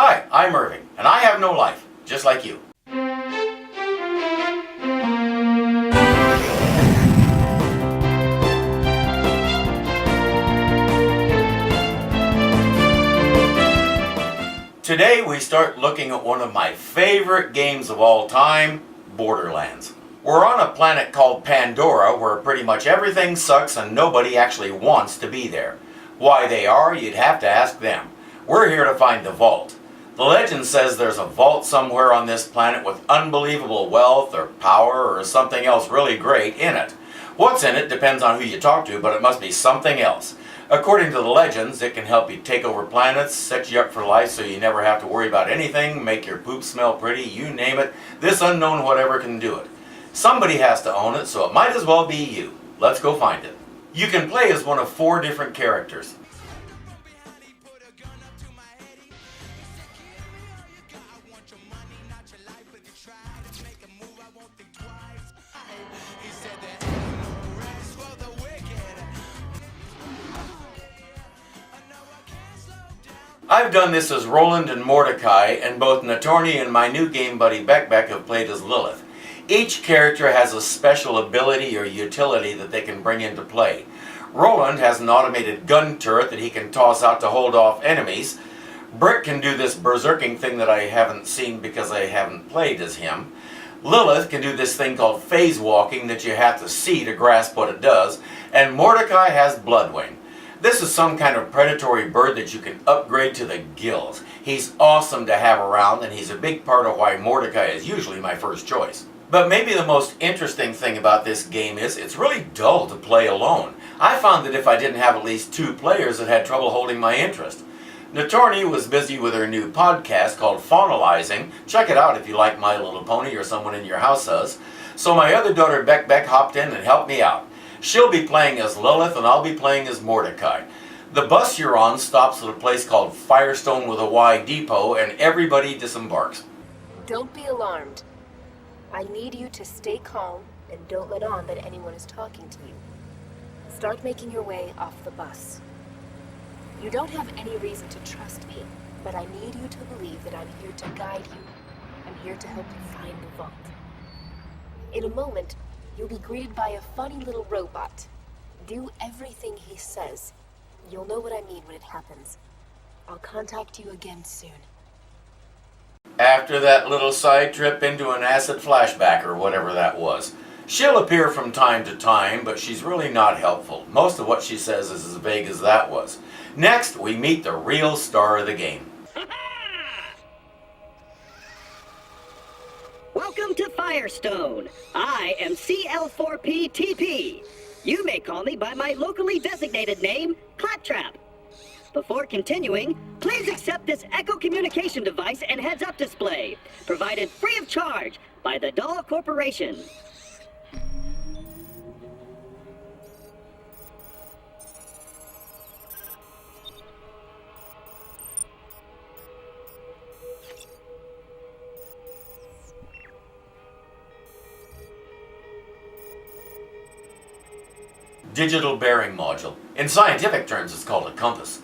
Hi, I'm Irving, and I have no life, just like you. Today we start looking at one of my favorite games of all time, Borderlands. We're on a planet called Pandora where pretty much everything sucks and nobody actually wants to be there. Why they are, you'd have to ask them. We're here to find the vault. The legend says there's a vault somewhere on this planet with unbelievable wealth or power or something else really great in it. What's in it depends on who you talk to, but it must be something else. According to the legends, it can help you take over planets, set you up for life so you never have to worry about anything, make your poop smell pretty, you name it. This unknown whatever can do it. Somebody has to own it, so it might as well be you. Let's go find it. You can play as one of 4 different characters. I've done this as Roland and Mordecai, and both Natorni and my new game buddy Becbec have played as Lilith. Each character has a special ability or utility that they can bring into play. Roland has an automated gun turret that he can toss out to hold off enemies. Brick can do this berserking thing that I haven't seen because I haven't played as him. Lilith can do this thing called phase walking that you have to see to grasp what it does. And Mordecai has Bloodwing. This is some kind of predatory bird that you can upgrade to the gills. He's awesome to have around, and he's a big part of why Mordecai is usually my first choice. But maybe the most interesting thing about this game is it's really dull to play alone. I found that if I didn't have at least 2 players, it had trouble holding my interest. Natorni was busy with her new podcast called Faunalizing. Check it out if you like My Little Pony or someone in your house does. So my other daughter Becbec hopped in and helped me out. She'll be playing as Lilith and I'll be playing as Mordecai. The bus you're on stops at a place called Firestone with a Y Depot and everybody disembarks. Don't be alarmed. I need you to stay calm and don't let on that anyone is talking to you. Start making your way off the bus. You don't have any reason to trust me, but I need you to believe that I'm here to guide you. I'm here to help you find the vault. In a moment, you'll be greeted by a funny little robot. Do everything he says. You'll know what I mean when it happens. I'll contact you again soon. After that little side trip into an acid flashback or whatever that was. She'll appear from time to time, but she's really not helpful. Most of what she says is as vague as that was. Next, we meet the real star of the game. Welcome to Firestone. I am CL4PTP. You may call me by my locally designated name, Claptrap. Before continuing, please accept this Echo communication device and heads-up display, provided free of charge by the Doll Corporation. Digital bearing module. In scientific terms, it's called a compass.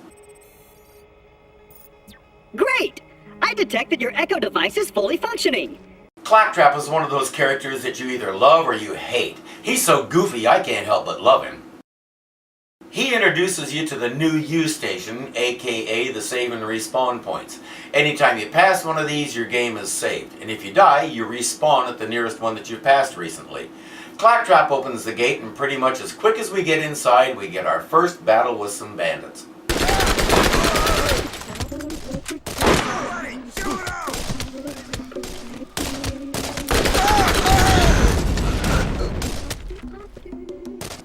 Great! I detect that your Echo device is fully functioning. Claptrap is one of those characters that you either love or you hate. He's so goofy I can't help but love him. He introduces you to the new U station, aka the save and respawn points. Anytime you pass one of these, your game is saved. And if you die, you respawn at the nearest one that you've passed recently. Claptrap opens the gate, and pretty much as quick as we get inside, we get our first battle with some bandits.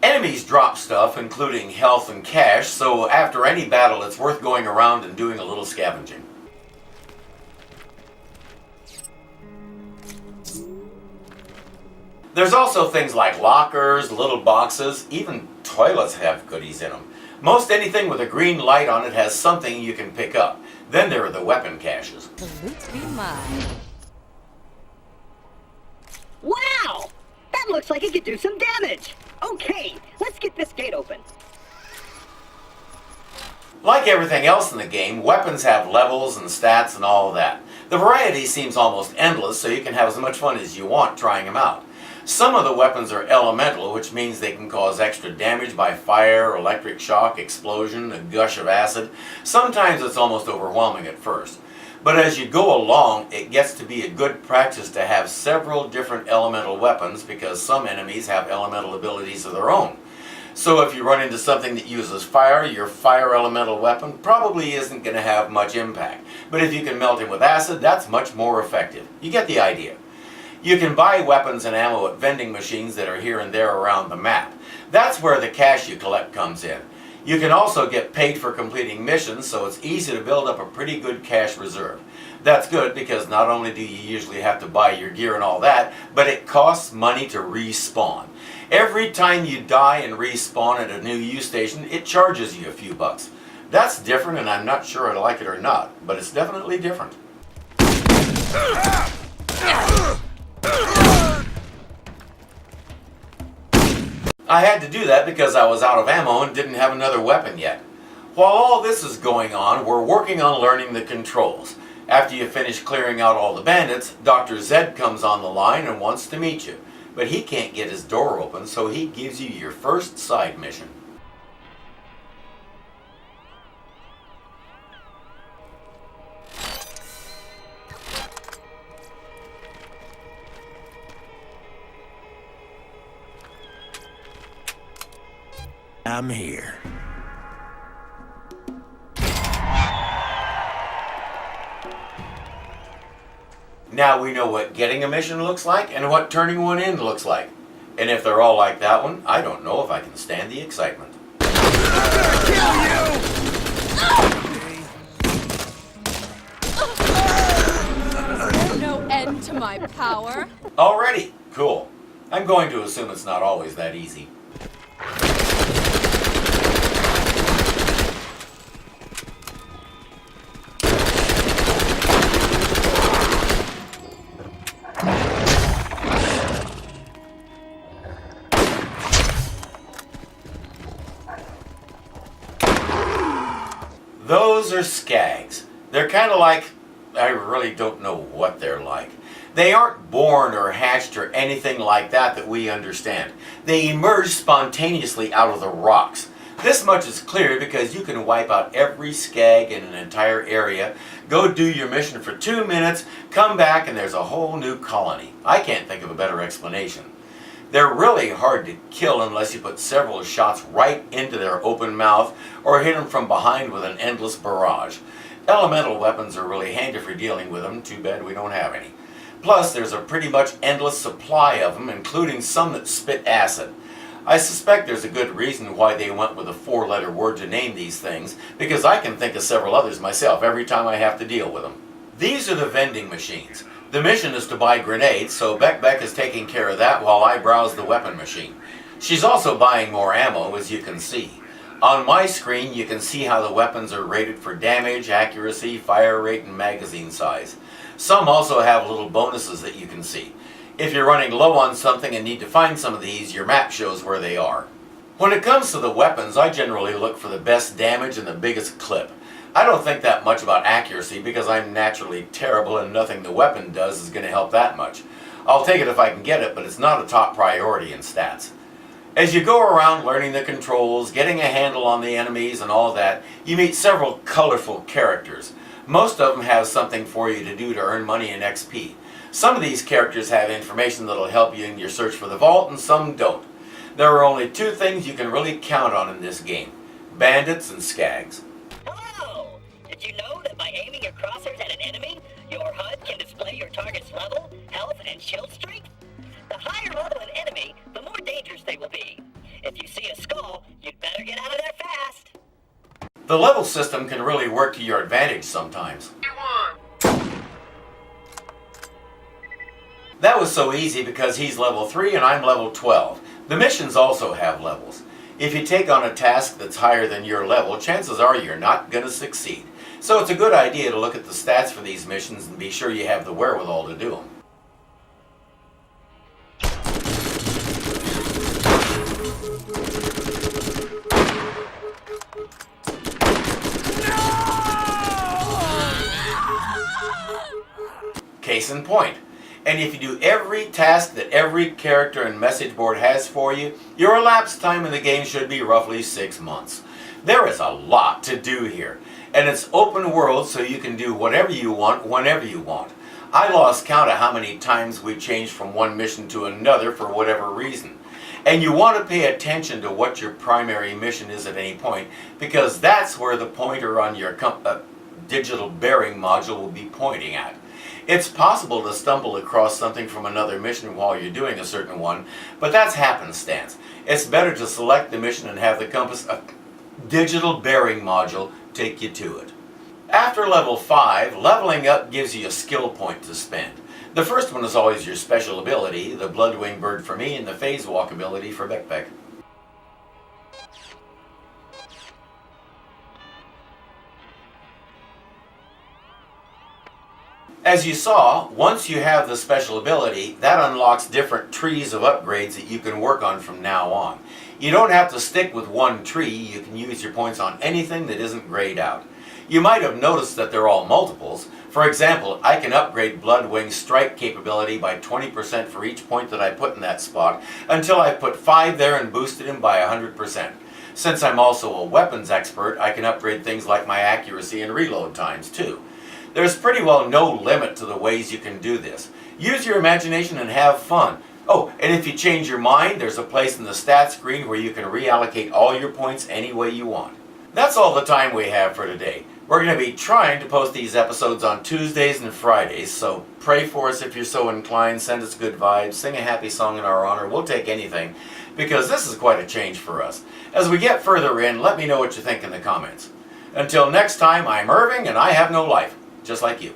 Enemies drop stuff, including health and cash, so after any battle it's worth going around and doing a little scavenging. There's also things like lockers, little boxes, even toilets have goodies in them. Most anything with a green light on it has something you can pick up. Then there are the weapon caches. The loot be mine. Wow! That looks like it could do some damage! Okay, let's get this gate open. Like everything else in the game, weapons have levels and stats and all of that. The variety seems almost endless, so you can have as much fun as you want trying them out. Some of the weapons are elemental, which means they can cause extra damage by fire, electric shock, explosion, a gush of acid. Sometimes it's almost overwhelming at first. But as you go along, it gets to be a good practice to have several different elemental weapons because some enemies have elemental abilities of their own. So if you run into something that uses fire, your fire elemental weapon probably isn't going to have much impact. But if you can melt him with acid, that's much more effective. You get the idea. You can buy weapons and ammo at vending machines that are here and there around the map. That's where the cash you collect comes in. You can also get paid for completing missions, so it's easy to build up a pretty good cash reserve. That's good because not only do you usually have to buy your gear and all that, but it costs money to respawn. Every time you die and respawn at a new U station, it charges you a few bucks. That's different, and I'm not sure I like it or not, but it's definitely different. I had to do that because I was out of ammo and didn't have another weapon yet. While all this is going on, we're working on learning the controls. After you finish clearing out all the bandits, Dr. Zed comes on the line and wants to meet you. But he can't get his door open, so he gives you your first side mission. I'm here. Now we know what getting a mission looks like and what turning one in looks like. And if they're all like that one, I don't know if I can stand the excitement. No end to my power. Already? Cool. I'm going to assume it's not always that easy. Those are skags. They're kind of like, I really don't know what they're like. They aren't born or hatched or anything like that we understand. They emerge spontaneously out of the rocks. This much is clear because you can wipe out every skag in an entire area, go do your mission for 2 minutes, come back, and there's a whole new colony. I can't think of a better explanation. They're really hard to kill unless you put several shots right into their open mouth or hit them from behind with an endless barrage. Elemental weapons are really handy for dealing with them, too bad we don't have any. Plus, there's a pretty much endless supply of them, including some that spit acid. I suspect there's a good reason why they went with a 4-letter word to name these things, because I can think of several others myself every time I have to deal with them. These are the vending machines. The mission is to buy grenades, so Becbec is taking care of that while I browse the weapon machine. She's also buying more ammo, as you can see. On my screen, you can see how the weapons are rated for damage, accuracy, fire rate, and magazine size. Some also have little bonuses that you can see. If you're running low on something and need to find some of these, your map shows where they are. When it comes to the weapons, I generally look for the best damage and the biggest clip. I don't think that much about accuracy because I'm naturally terrible and nothing the weapon does is going to help that much. I'll take it if I can get it, but it's not a top priority in stats. As you go around learning the controls, getting a handle on the enemies and all that, you meet several colorful characters. Most of them have something for you to do to earn money and XP. Some of these characters have information that'll help you in your search for the vault and some don't. There are only 2 things you can really count on in this game: bandits and skags. Hello! Did you know that by aiming your crosshairs at an enemy, your HUD can display your target's level, health, and shield strength? The higher level an enemy, the more dangerous they will be. If you see a skull, you'd better get out of there fast. The level system can really work to your advantage sometimes. That was so easy because he's level 3 and I'm level 12. The missions also have levels. If you take on a task that's higher than your level, chances are you're not going to succeed. So it's a good idea to look at the stats for these missions and be sure you have the wherewithal to do them. Case in point. And if you do every task that every character and message board has for you, your elapsed time in the game should be roughly 6 months. There is a lot to do here, and it's open world so you can do whatever you want, whenever you want. I lost count of how many times we changed from one mission to another for whatever reason. And you want to pay attention to what your primary mission is at any point, because that's where the pointer on your digital bearing module will be pointing at. It's possible to stumble across something from another mission while you're doing a certain one, but that's happenstance. It's better to select the mission and have the compass digital bearing module take you to it. After level 5, leveling up gives you a skill point to spend. The first one is always your special ability, the Bloodwing Bird for me and the Phase Walk ability for Becbec. As you saw, once you have the special ability, that unlocks different trees of upgrades that you can work on from now on. You don't have to stick with one tree, you can use your points on anything that isn't grayed out. You might have noticed that they're all multiples. For example, I can upgrade Bloodwing's strike capability by 20% for each point that I put in that spot, until I put 5 there and boosted him by 100%. Since I'm also a weapons expert, I can upgrade things like my accuracy and reload times too. There's pretty well no limit to the ways you can do this. Use your imagination and have fun. Oh, and if you change your mind, there's a place in the stats screen where you can reallocate all your points any way you want. That's all the time we have for today. We're going to be trying to post these episodes on Tuesdays and Fridays, so pray for us if you're so inclined, send us good vibes, sing a happy song in our honor, we'll take anything, because this is quite a change for us. As we get further in, let me know what you think in the comments. Until next time, I'm Irving and I have no life. Just like you.